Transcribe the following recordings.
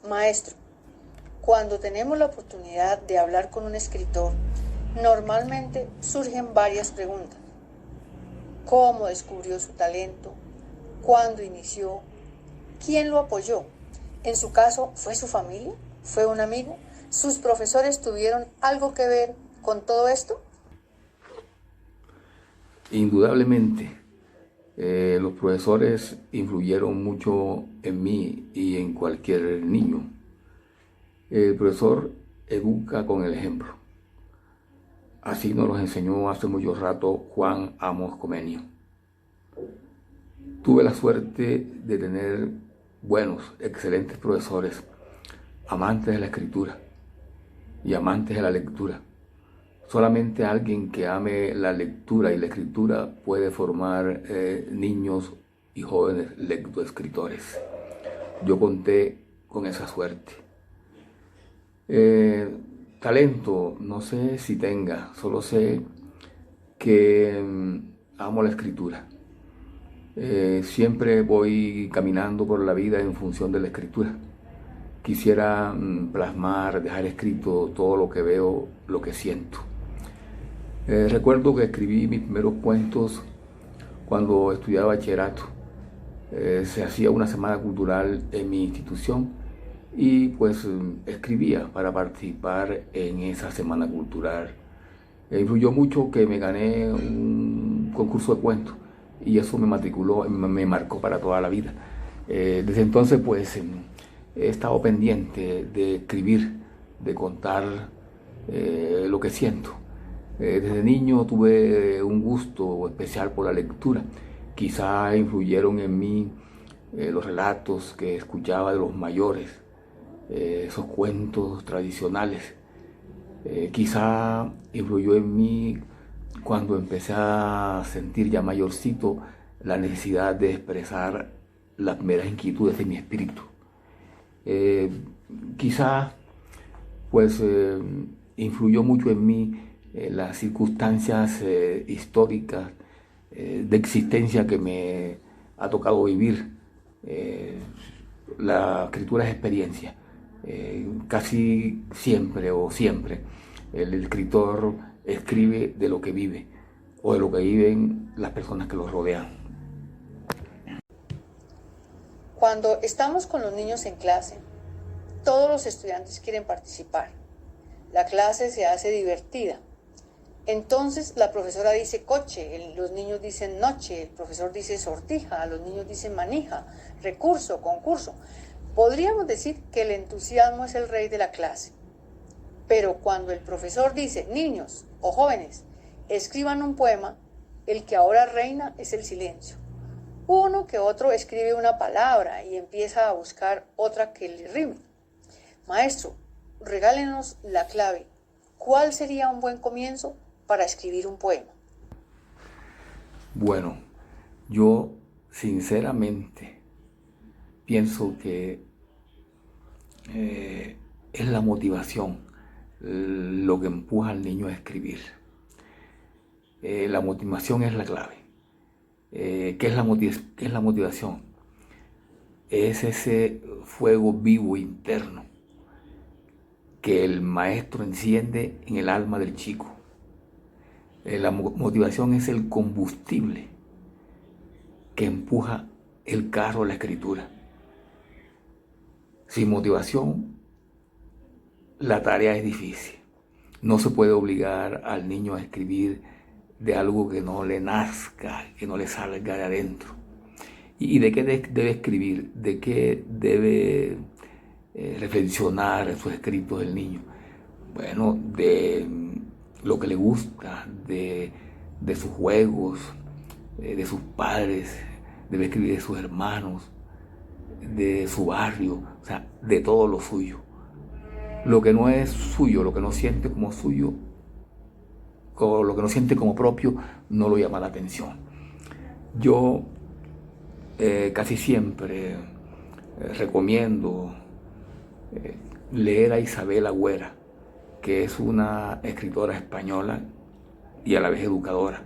Maestro, cuando tenemos la oportunidad de hablar con un escritor, normalmente surgen varias preguntas. ¿Cómo descubrió su talento? ¿Cuándo inició? ¿Quién lo apoyó? En su caso, ¿fue su familia? ¿Fue un amigo? ¿Sus profesores tuvieron algo que ver con todo esto? Indudablemente, los profesores influyeron mucho en mí y en cualquier niño. El profesor educa con el ejemplo. Así nos los enseñó hace mucho rato Juan Amos Comenio. Tuve la suerte de tener buenos, excelentes profesores, amantes de la escritura y amantes de la lectura. Solamente alguien que ame la lectura y la escritura puede formar niños y jóvenes lectoescritores. Yo conté con esa suerte. Eh, Talento, no sé si tenga, solo sé que amo la escritura. Siempre voy caminando por la vida en función de la escritura. Quisiera plasmar, dejar escrito todo lo que veo, lo que siento. Recuerdo que escribí mis primeros cuentos cuando estudiaba bachillerato. Se hacía una semana cultural en mi institución y pues escribía para participar en esa semana cultural. Influyó mucho que me gané un concurso de cuentos y eso me matriculó, me marcó para toda la vida. Desde entonces pues he estado pendiente de escribir, de contar lo que siento. Desde niño tuve un gusto especial por la lectura. Quizá influyeron en mí los relatos que escuchaba de los mayores, esos cuentos tradicionales. Quizá influyó en mí cuando empecé a sentir ya mayorcito la necesidad de expresar las meras inquietudes de mi espíritu. Eh, Quizá pues influyó mucho en mí las circunstancias históricas de existencia que me ha tocado vivir. Eh, la escritura es experiencia. Casi siempre o siempre el escritor escribe de lo que vive o de lo que viven las personas que lo rodean. Cuando estamos con los niños en clase, todos los estudiantes quieren participar. La clase se hace divertida. Entonces la profesora dice coche, los niños dicen noche, el profesor dice sortija, los niños dicen manija, recurso, concurso. Podríamos decir que el entusiasmo es el rey de la clase. Pero cuando el profesor dice niños o jóvenes, escriban un poema, el que ahora reina es el silencio. Uno que otro escribe una palabra y empieza a buscar otra que le rime. Maestro, regálenos la clave. ¿Cuál sería un buen comienzo para escribir un poema? Bueno, yo sinceramente pienso que es la motivación lo que empuja al niño a escribir. La motivación es la clave. ¿Qué es la motivación? Es ese fuego vivo interno que el maestro enciende en el alma del chico. La motivación es el combustible que empuja el carro a la escritura. Sin motivación, la tarea es difícil. No se puede obligar al niño a escribir de algo que no le nazca, que no le salga de adentro. ¿Y de qué debe escribir? ¿De qué debe reflexionar en sus escritos el niño? Bueno, de lo que le gusta, de sus juegos, de sus padres, debe escribir de sus hermanos, de su barrio, o sea, de todo lo suyo. Lo que no es suyo, lo que no siente como suyo, o lo que no siente como propio, no lo llama la atención. Yo casi siempre recomiendo leer a Isabel Agüera, que es una escritora española y a la vez educadora,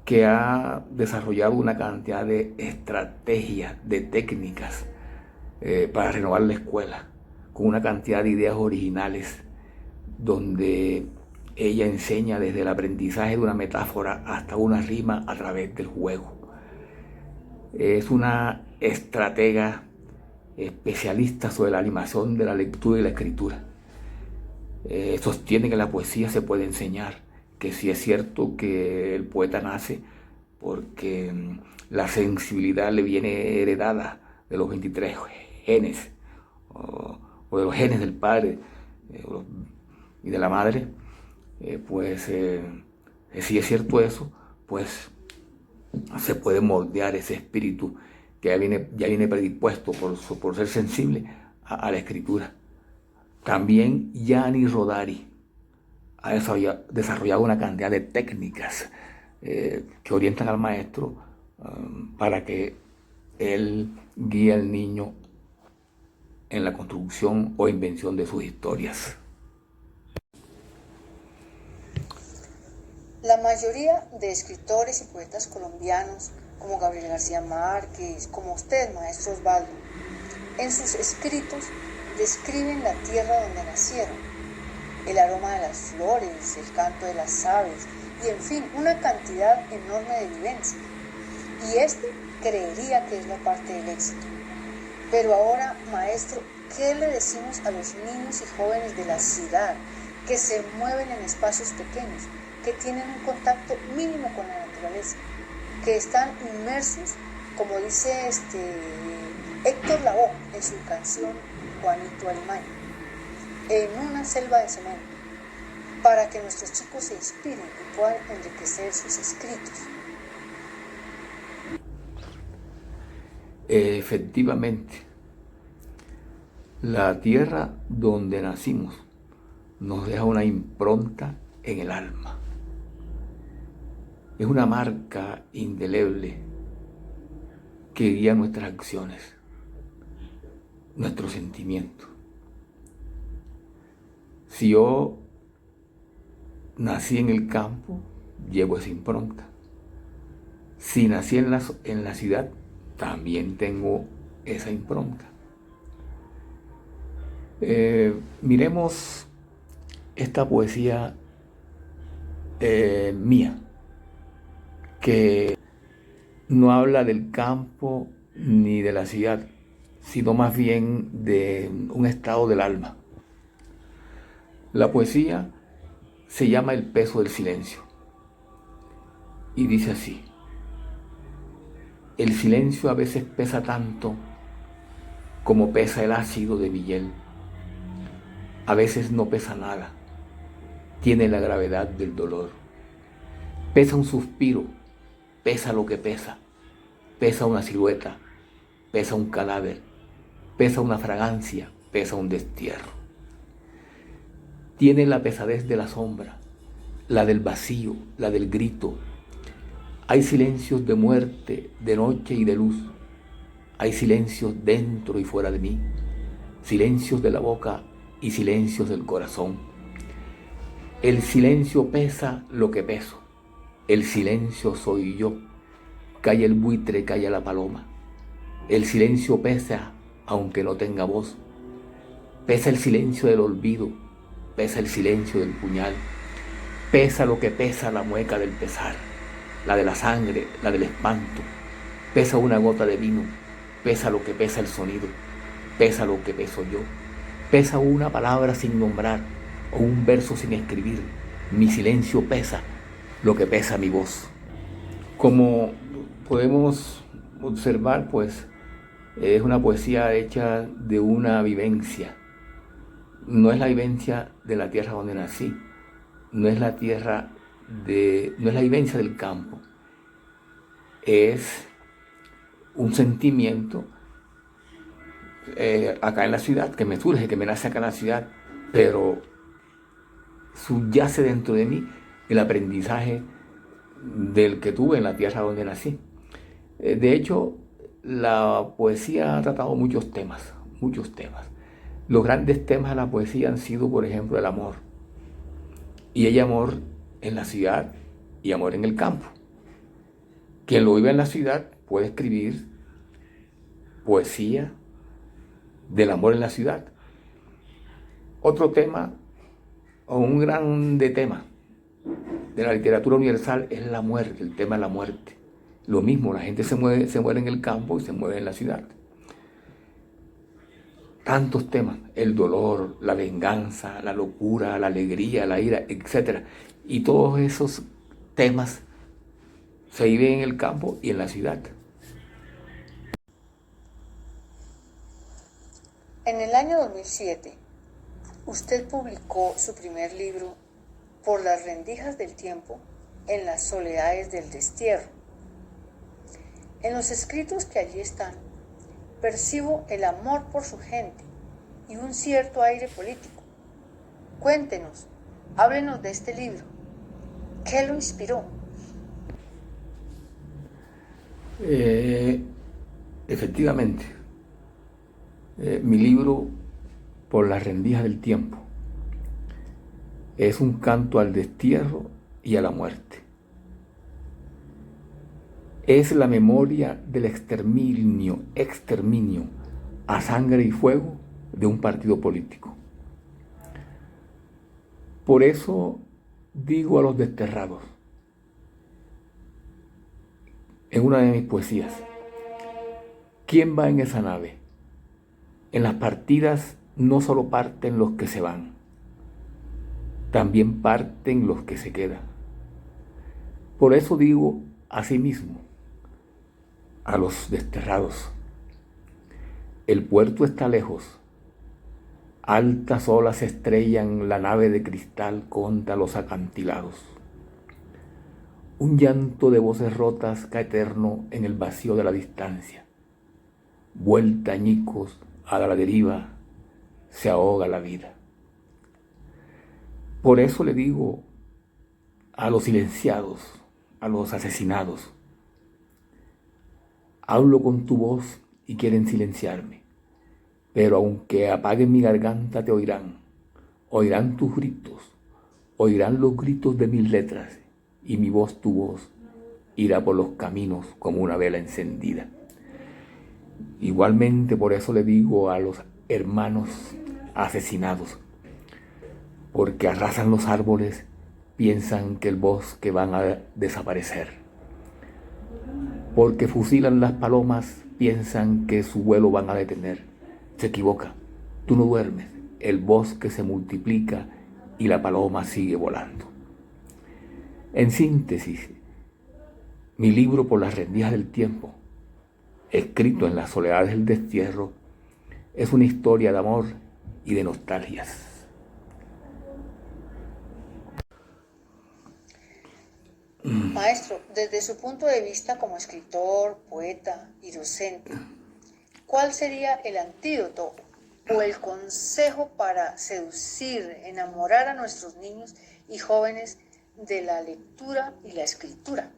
que ha desarrollado una cantidad de estrategias, de técnicas para renovar la escuela, con una cantidad de ideas originales, donde ella enseña desde el aprendizaje de una metáfora hasta una rima a través del juego. Es una estratega especialista sobre la animación de la lectura y la escritura. Sostiene que la poesía se puede enseñar, que sí es cierto que el poeta nace porque la sensibilidad le viene heredada de los 23 genes, o de los genes del padre y de la madre. Si es cierto eso, pues se puede moldear ese espíritu que ya viene predispuesto por ser sensible a la escritura. También Gianni Rodari ha desarrollado una cantidad de técnicas que orientan al maestro para que él guíe al niño en la construcción o invención de sus historias. La mayoría de escritores y poetas colombianos, como Gabriel García Márquez, como usted, maestro Osvaldo, en sus escritos describen la tierra donde nacieron, el aroma de las flores, el canto de las aves y, en fin, una cantidad enorme de vivencias. Y creería que es la parte del éxito. Pero ahora, maestro, ¿qué le decimos a los niños y jóvenes de la ciudad que se mueven en espacios pequeños, que tienen un contacto mínimo con la naturaleza, que están inmersos, como dice Héctor Lavoe en su canción Juanito Alimaño, en una selva de cemento, para que nuestros chicos se inspiren y puedan enriquecer sus escritos? Efectivamente, la tierra donde nacimos nos deja una impronta en el alma. Es una marca indeleble que guía nuestras acciones, nuestros sentimientos. Si yo nací en el campo, llevo esa impronta. Si nací en la ciudad, también tengo esa impronta. Miremos esta poesía mía, que no habla del campo ni de la ciudad, sino más bien de un estado del alma. La poesía se llama El peso del silencio y dice así: el silencio a veces pesa tanto como pesa el ácido de mi hiel. A veces no pesa nada, tiene la gravedad del dolor. Pesa un suspiro, pesa lo que pesa una silueta, pesa un cadáver, pesa una fragancia, pesa un destierro. Tiene la pesadez de la sombra, la del vacío, la del grito. Hay silencios de muerte, de noche y de luz. Hay silencios dentro y fuera de mí, silencios de la boca y silencios del corazón. El silencio pesa lo que peso. El silencio soy yo. Calla el buitre, calla la paloma. El silencio pesa aunque no tenga voz. Pesa el silencio del olvido. Pesa el silencio del puñal. Pesa lo que pesa la mueca del pesar, la de la sangre, la del espanto. Pesa una gota de vino. Pesa lo que pesa el sonido. Pesa lo que peso yo. Pesa una palabra sin nombrar o un verso sin escribir. Mi silencio pesa lo que pesa mi voz. Como podemos observar, pues es una poesía hecha de una vivencia. No es la vivencia de la tierra donde nací, no es la vivencia del campo. Es un sentimiento acá en la ciudad, que me surge, que me nace acá en la ciudad, pero subyace dentro de mí el aprendizaje del que tuve en la tierra donde nací. De hecho, la poesía ha tratado muchos temas. Los grandes temas de la poesía han sido, por ejemplo, el amor. Y hay amor en la ciudad y amor en el campo. Quien lo vive en la ciudad puede escribir poesía del amor en la ciudad. Otro tema, o un grande tema de la literatura universal, es la muerte, el tema de la muerte. Lo mismo, la gente se muere en el campo y se muere en la ciudad. Tantos temas, el dolor, la venganza, la locura, la alegría, la ira, etc. Y todos esos temas se viven en el campo y en la ciudad. En el año 2007, usted publicó su primer libro, Por las rendijas del tiempo, en las soledades del destierro. En los escritos que allí están, percibo el amor por su gente y un cierto aire político. Cuéntenos, háblenos de este libro. ¿Qué lo inspiró? Efectivamente, mi libro, Por las rendijas del tiempo, es un canto al destierro y a la muerte. Es la memoria del exterminio a sangre y fuego de un partido político. Por eso digo a los desterrados, en una de mis poesías, ¿quién va en esa nave? En las partidas no solo parten los que se van, también parten los que se quedan. Por eso digo asimismo a los desterrados, el puerto está lejos, altas olas estrellan la nave de cristal contra los acantilados. Un llanto de voces rotas cae eterno en el vacío de la distancia. Vuelta añicos a la deriva, se ahoga la vida. Por eso le digo a los silenciados, a los asesinados, hablo con tu voz y quieren silenciarme, pero aunque apaguen mi garganta te oirán tus gritos, oirán los gritos de mis letras, y mi voz, tu voz, irá por los caminos como una vela encendida. Igualmente por eso le digo a los hermanos asesinados, porque arrasan los árboles, piensan que el bosque van a desaparecer. Porque fusilan las palomas, piensan que su vuelo van a detener. Se equivoca, tú no duermes, el bosque se multiplica y la paloma sigue volando. En síntesis, mi libro Por las rendijas del tiempo, escrito en las soledades del destierro, es una historia de amor y de nostalgias. Maestro, desde su punto de vista como escritor, poeta y docente, ¿cuál sería el antídoto o el consejo para seducir, enamorar a nuestros niños y jóvenes de la lectura y la escritura?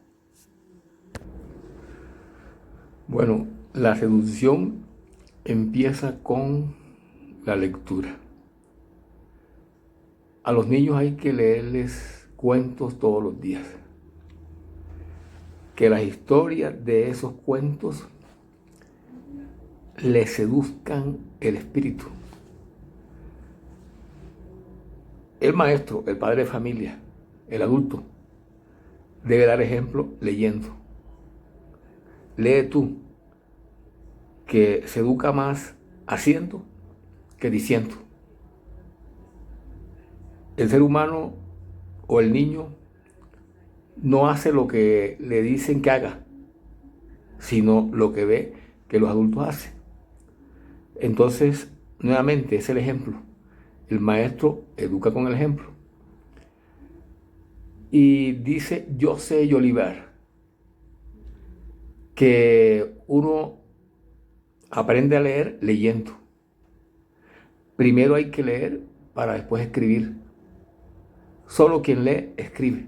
Bueno, la seducción empieza con la lectura. A los niños hay que leerles cuentos todos los días. Que las historias de esos cuentos les seduzcan el espíritu. El maestro, el padre de familia, el adulto, debe dar ejemplo leyendo. Lee tú, que se educa más haciendo que diciendo. El ser humano o el niño no hace lo que le dicen que haga, sino lo que ve que los adultos hacen. Entonces, nuevamente, es el ejemplo. El maestro educa con el ejemplo. Y dice José Jolivet que uno aprende a leer leyendo. Primero hay que leer para después escribir. Solo quien lee, escribe.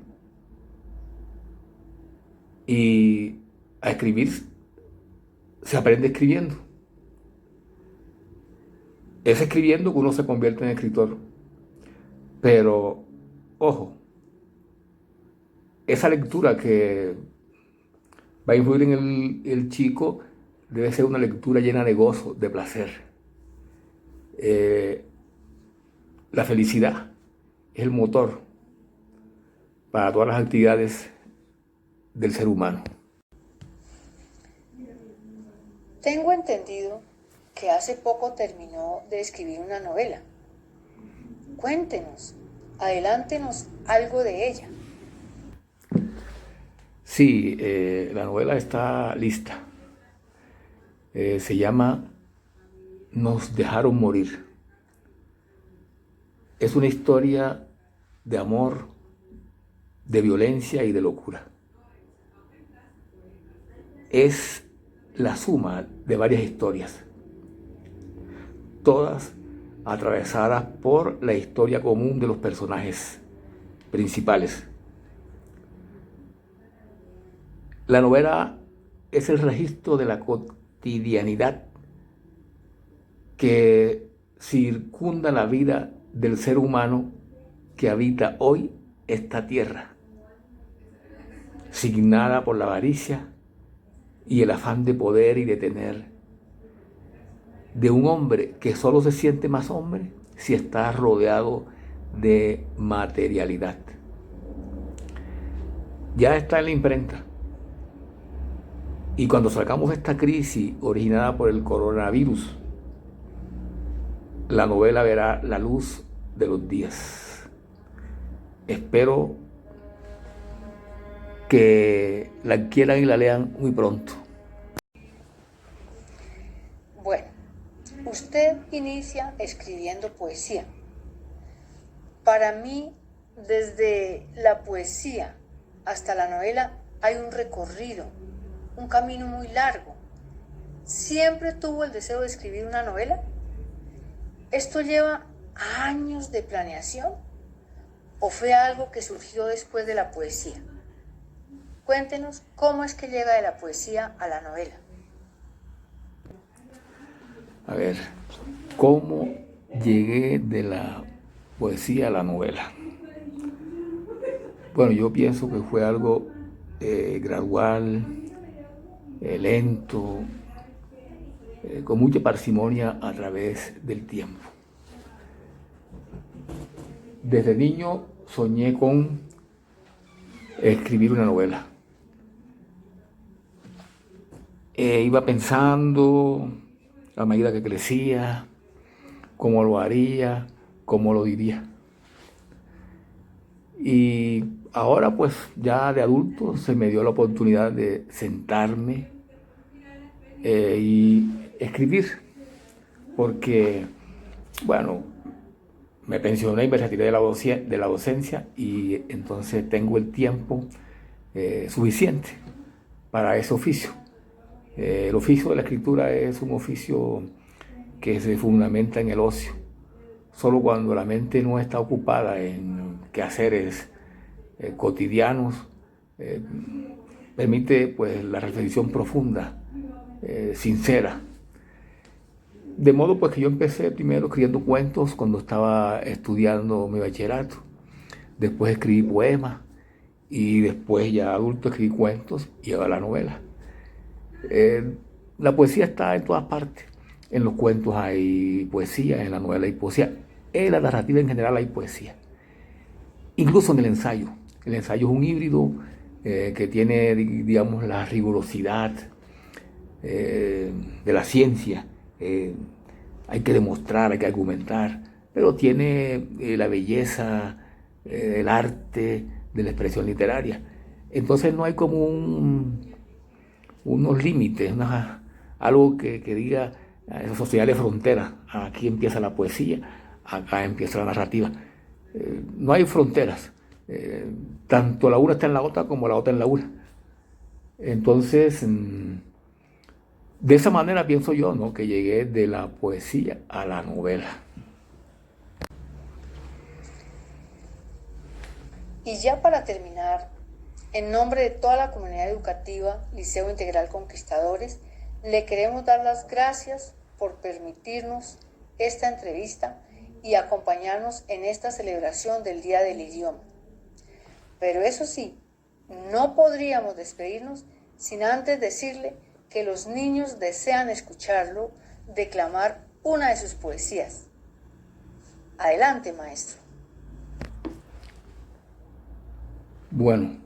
Y a escribir se aprende escribiendo. Es escribiendo que uno se convierte en escritor. Pero, ojo, esa lectura que va a influir en el chico debe ser una lectura llena de gozo, de placer. La felicidad es el motor para todas las actividades del ser humano. Tengo entendido que hace poco terminó de escribir una novela. Cuéntenos, adelántenos algo de ella. Sí, la novela está lista. Se llama Nos dejaron morir. Es una historia de amor, de violencia y de locura. Es la suma de varias historias, todas atravesadas por la historia común de los personajes principales. La novela es el registro de la cotidianidad que circunda la vida del ser humano que habita hoy esta tierra, signada por la avaricia y el afán de poder y de tener, de un hombre que solo se siente más hombre si está rodeado de materialidad. Ya está en la imprenta. Y cuando sacamos esta crisis originada por el coronavirus, la novela verá la luz de los días. Espero que la adquieran y la lean muy pronto. Bueno, usted inicia escribiendo poesía. Para mí, desde la poesía hasta la novela hay un recorrido, un camino muy largo. ¿Siempre tuvo el deseo de escribir una novela? ¿Esto lleva años de planeación o fue algo que surgió después de la poesía? Cuéntenos cómo es que llega de la poesía a la novela. A ver, ¿cómo llegué de la poesía a la novela? Bueno, yo pienso que fue algo gradual, lento, con mucha parsimonia a través del tiempo. Desde niño soñé con escribir una novela. Iba pensando a medida que crecía, cómo lo haría, cómo lo diría. Y ahora pues ya de adulto se me dio la oportunidad de sentarme y escribir, porque bueno, me pensioné y me retiré de la docencia y entonces tengo el tiempo suficiente para ese oficio. El oficio de la escritura es un oficio que se fundamenta en el ocio. Solo cuando la mente no está ocupada en quehaceres cotidianos, permite pues la reflexión profunda, sincera. De modo pues que yo empecé primero escribiendo cuentos cuando estaba estudiando mi bachillerato. Después escribí poemas y después ya adulto escribí cuentos y ahora la novela. La poesía está en todas partes. En los cuentos hay poesía, en la novela hay poesía, en la narrativa en general hay poesía. Incluso en el ensayo. El ensayo es un híbrido que tiene, digamos, la rigurosidad de la ciencia. Hay que demostrar, hay que argumentar, pero tiene la belleza, el arte de la expresión literaria. Entonces no hay como unos límites, algo que diga esa sociedad de fronteras. Aquí empieza la poesía, acá empieza la narrativa. No hay fronteras. Tanto la una está en la otra como la otra en la una. Entonces, de esa manera pienso yo, ¿no?, que llegué de la poesía a la novela. Y ya para terminar, en nombre de toda la comunidad educativa Liceo Integral Conquistadores, le queremos dar las gracias por permitirnos esta entrevista y acompañarnos en esta celebración del Día del Idioma. Pero eso sí, no podríamos despedirnos sin antes decirle que los niños desean escucharlo declamar una de sus poesías. Adelante, maestro. Bueno,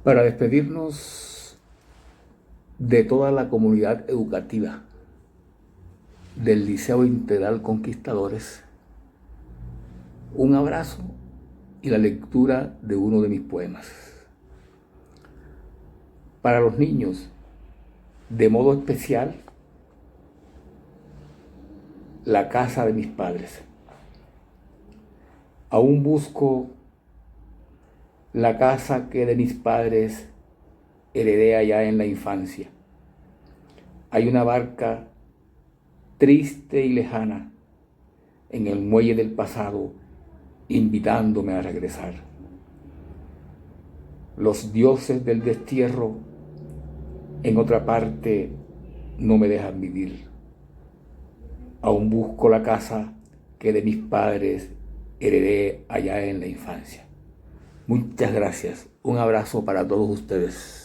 para despedirnos de toda la comunidad educativa del Liceo Integral Conquistadores, un abrazo y la lectura de uno de mis poemas. Para los niños, de modo especial, la casa de mis padres. Aún busco la casa que de mis padres heredé allá en la infancia. Hay una barca triste y lejana en el muelle del pasado, invitándome a regresar. Los dioses del destierro en otra parte no me dejan vivir. Aún busco la casa que de mis padres heredé allá en la infancia. Muchas gracias. Un abrazo para todos ustedes.